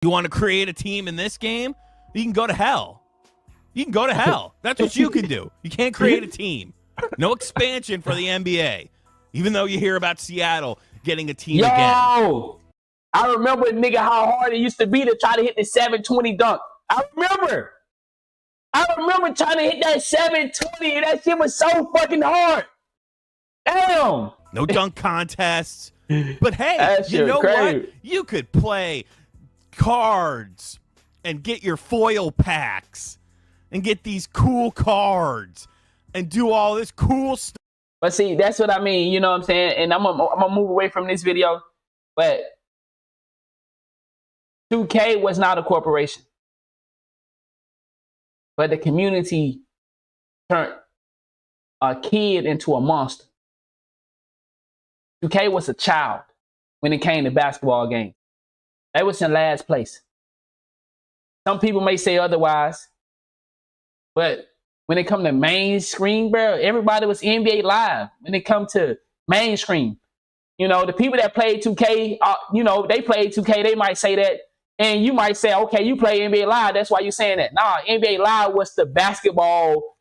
You want to create a team in this game? You can go to hell. You can go to hell. That's what you can do. You can't create a team. No expansion for the NBA. Even though you hear about Seattle getting a team again. I remember, nigga, how hard it used to be to try to hit the 720 dunk. I remember trying to hit that 720, and that shit was so fucking hard. Damn. No dunk contests. But hey, you know what? You could play cards and get your foil packs and get these cool cards and do all this cool stuff. But see, that's what I mean. You know what I'm saying? And I'm gonna move away from this video. But 2K was not a corporation. But the community turned a kid into a monster. 2K was a child when it came to basketball games. They was in last place. Some people may say otherwise, but when it come to mainstream, bro, everybody was NBA Live. When it come to mainstream, you know, the people that played 2K, you know, they played 2K, they might say that, and you might say, okay, you play NBA Live, that's why you're saying that. Nah, NBA Live was the basketball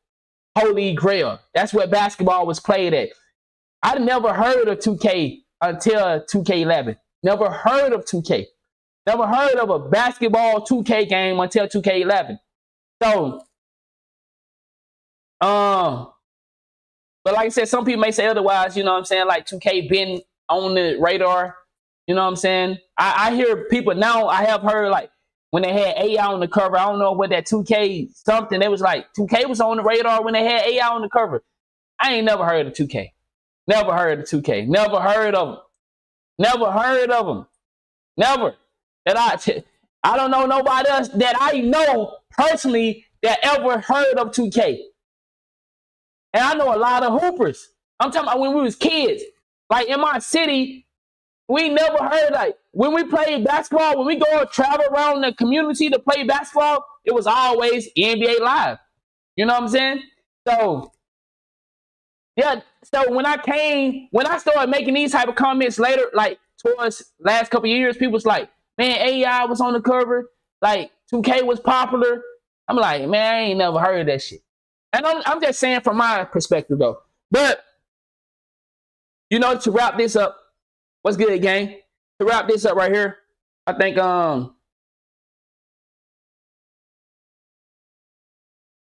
holy grail. That's where basketball was played at. I never heard of 2K until 2K11. Never heard of 2K. Never heard of a basketball 2K game until 2K11. So, but like I said, some people may say otherwise, you know what I'm saying? Like 2K been on the radar, you know what I'm saying? I hear people now, I have heard like when they had AI on the cover, I don't know what that 2K something, it was like 2K was on the radar when they had AI on the cover. I ain't never heard of 2K. Never heard of 2K. Never heard of them. Never heard of them. Never. I don't know nobody else that I know personally that ever heard of 2K. And I know a lot of hoopers. I'm talking about when we was kids. Like in my city, we never heard, like when we played basketball, when we go travel around the community to play basketball, it was always NBA Live. You know what I'm saying? So yeah, so when I started making these type of comments later, like towards last couple of years, people was like, man, AI was on the cover, like 2K was popular. I'm like, man, I ain't never heard of that shit. And I'm just saying from my perspective though. But, you know, to wrap this up, what's good, gang? To wrap this up right here, I think I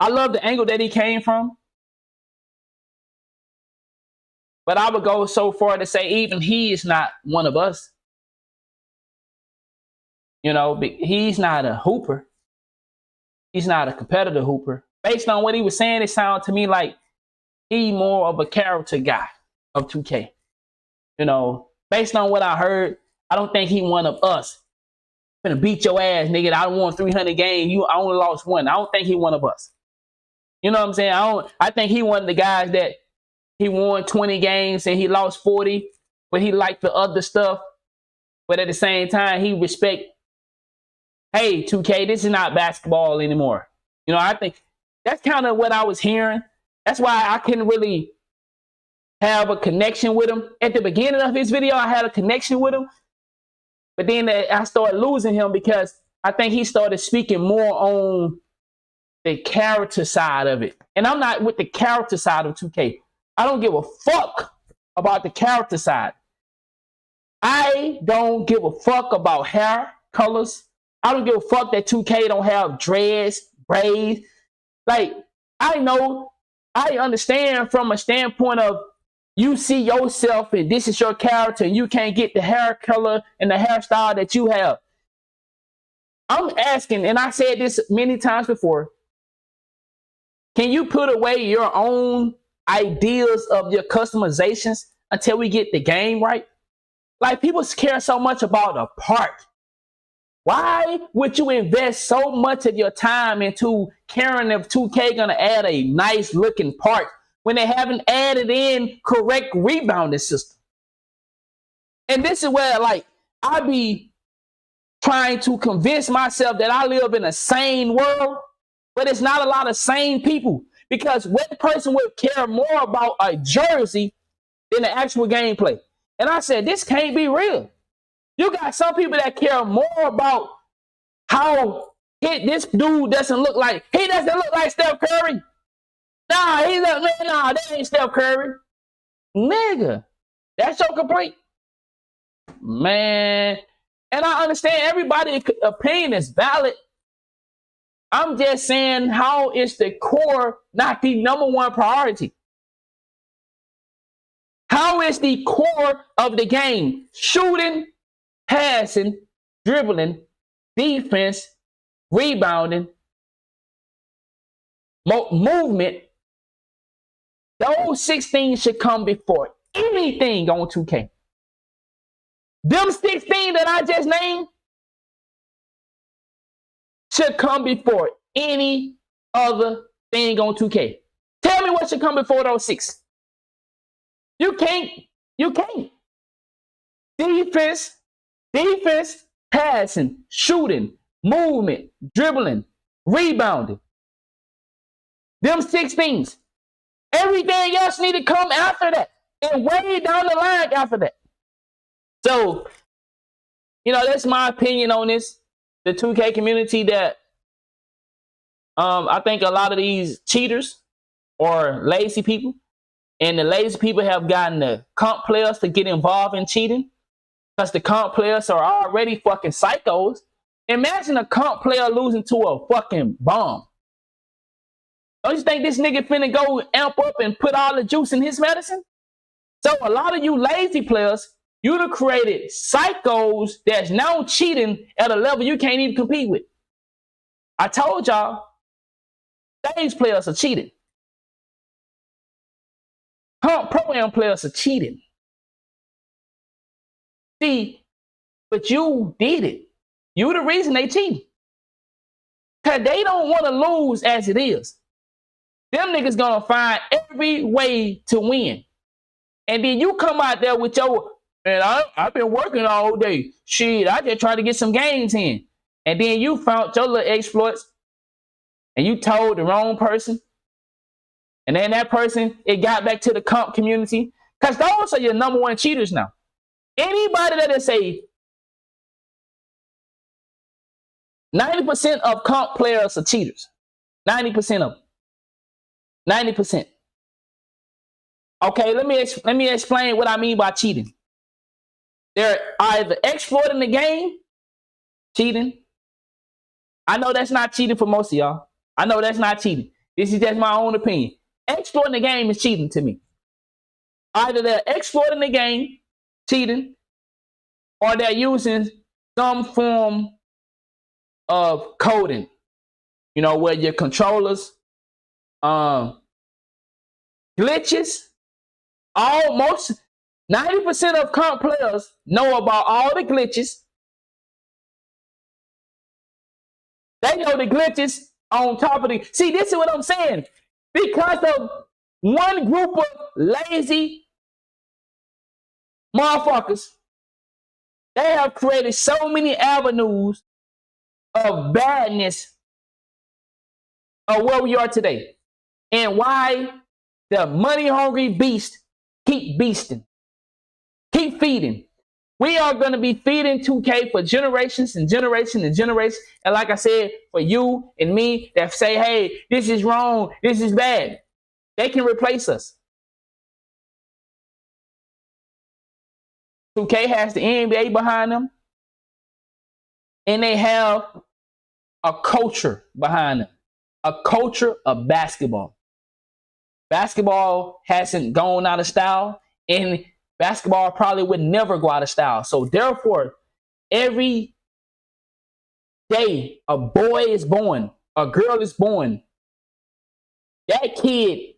love the angle that he came from. But I would go so far to say even he is not one of us. You know, he's not a hooper. He's not a competitive hooper. Based on what he was saying, it sounded to me like he more of a character guy of 2K. You know, based on what I heard, I don't think he one of us. I'm gonna beat your ass, nigga. I won 300 games. I only lost one. I don't think he one of us. You know what I'm saying? I think he one of the guys that he won 20 games and he lost 40, but he liked the other stuff. But at the same time, he respect, hey, 2K, this is not basketball anymore. You know, I think that's kind of what I was hearing. That's why I couldn't really have a connection with him. At the beginning of his video, I had a connection with him. But then I started losing him because I think he started speaking more on the character side of it. And I'm not with the character side of 2K. I don't give a fuck about the character side. I don't give a fuck about hair colors. I don't give a fuck that 2K don't have dreads, braids. Like, I understand from a standpoint of you see yourself and this is your character and you can't get the hair color and the hairstyle that you have. I'm asking, and I said this many times before, can you put away your own ideas of your customizations until we get the game right? Like, people care so much about a part. Why would you invest so much of your time into caring if 2K gonna add a nice looking part when they haven't added in correct rebounding system? And this is where, like, I be trying to convince myself that I live in a sane world, but it's not a lot of sane people. Because what person would care more about a jersey than the actual gameplay? And I said, this can't be real. You got some people that care more about how this dude doesn't look like Steph Curry. Nah, that ain't Steph Curry. Nigga, that's your complaint? Man, and I understand everybody's opinion is valid. I'm just saying, how is the core not the number one priority? How is the core of the game? Shooting, passing, dribbling, defense, rebounding, movement. Those 6 things should come before anything on 2K. Them 16 that I just named should come before any other thing on 2K. Tell me what should come before those 6. You can't. Defense, passing, shooting, movement, dribbling, rebounding. Them 6 things. Everything else need to come after that and way down the line after that. So, that's my opinion on this. The 2K community that I think a lot of these cheaters or lazy people, and the lazy people have gotten the comp players to get involved in cheating because the comp players are already fucking psychos. Imagine a comp player losing to a fucking bomb. Don't you think this nigga finna go amp up and put all the juice in his medicine? So a lot of you lazy players, you'd have created psychos that's now cheating at a level you can't even compete with. I told y'all, these players are cheating. Pro-am players are cheating. See, but you did it. You the reason they cheating. Because they don't want to lose as it is. Them niggas gonna find every way to win. And then you come out there with your, man, I've been working all day. Shit, I just tried to get some games in. And then you found your little exploits and you told the wrong person. And then that person, it got back to the comp community. Because those are your number one cheaters now. Anybody that is a 90% of comp players are cheaters. 90% of them. 90%. Okay, let me explain what I mean by cheating. They're either exploiting the game, cheating. I know that's not cheating for most of y'all. I know that's not cheating. This is just my own opinion. Exploiting the game is cheating to me. Either they're exploiting the game, cheating, or they're using some form of coding. Where your controllers, glitches. Almost 90% of comp players know about all the glitches. They know the glitches on top of the... See, this is what I'm saying. Because of one group of lazy motherfuckers, they have created so many avenues of badness of where we are today. And why the money-hungry beast keep beasting. Keep feeding. We are going to be feeding 2K for generations and generations and generations. And like I said, for you and me that say, hey, this is wrong, this is bad, they can replace us. 2K has the NBA behind them. And they have a culture behind them. A culture of basketball. Basketball hasn't gone out of style, and basketball probably would never go out of style. So therefore, every day a boy is born, a girl is born, that kid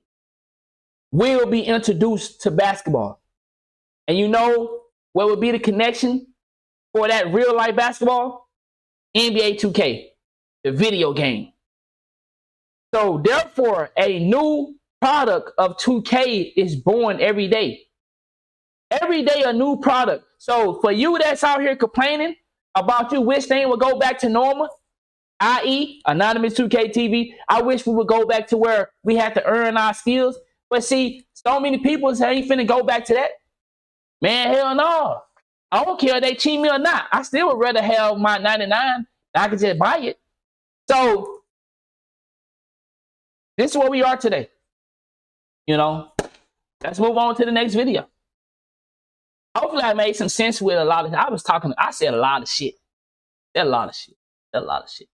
will be introduced to basketball. And you know what would be the connection for that real life basketball? NBA 2K, the video game. So therefore, a new product of 2K is born every day. Every day a new product. So for you that's out here complaining about you wish things would go back to normal, i.e. Anonymous 2K TV, I wish we would go back to where we had to earn our skills. But see, so many people ain't finna go back to that. Man, hell no. I don't care if they cheat me or not. I still would rather have my 99 I could just buy it. So this is where we are today. You know, let's move on to the next video. Hopefully I made some sense with a lot of, I said a lot of shit. A lot of shit.